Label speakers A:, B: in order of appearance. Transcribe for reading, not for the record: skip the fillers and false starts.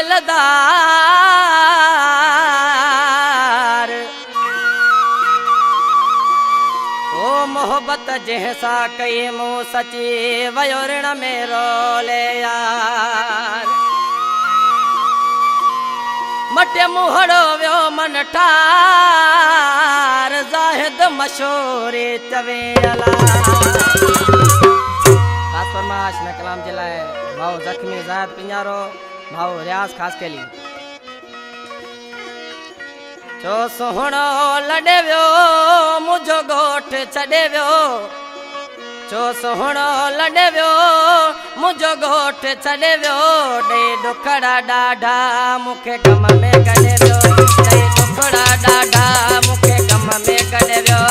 A: दिलदार ओ मोहब्बत जैसा कई मुँह सची वयो ऋण में रोले यार मटे मुहड़ो व्यो मन ठार ज़ाहिद मशहूरी चवे अला खास फरमाइश में कलाम जिलाए भाव जख्मी ज़ाहिद पिंजारो भाव रियाज खास के लिए जो सोहणो लड़े व्यो मुझो गोठ छड़े व्यो जो सोहणो लड़े व्यो मुझो गोठ छड़े व्यो डे दुखड़ा डाढा मुखे गम में कढे व्यो डे दुखड़ा डाढा मुखे गम में कढे व्यो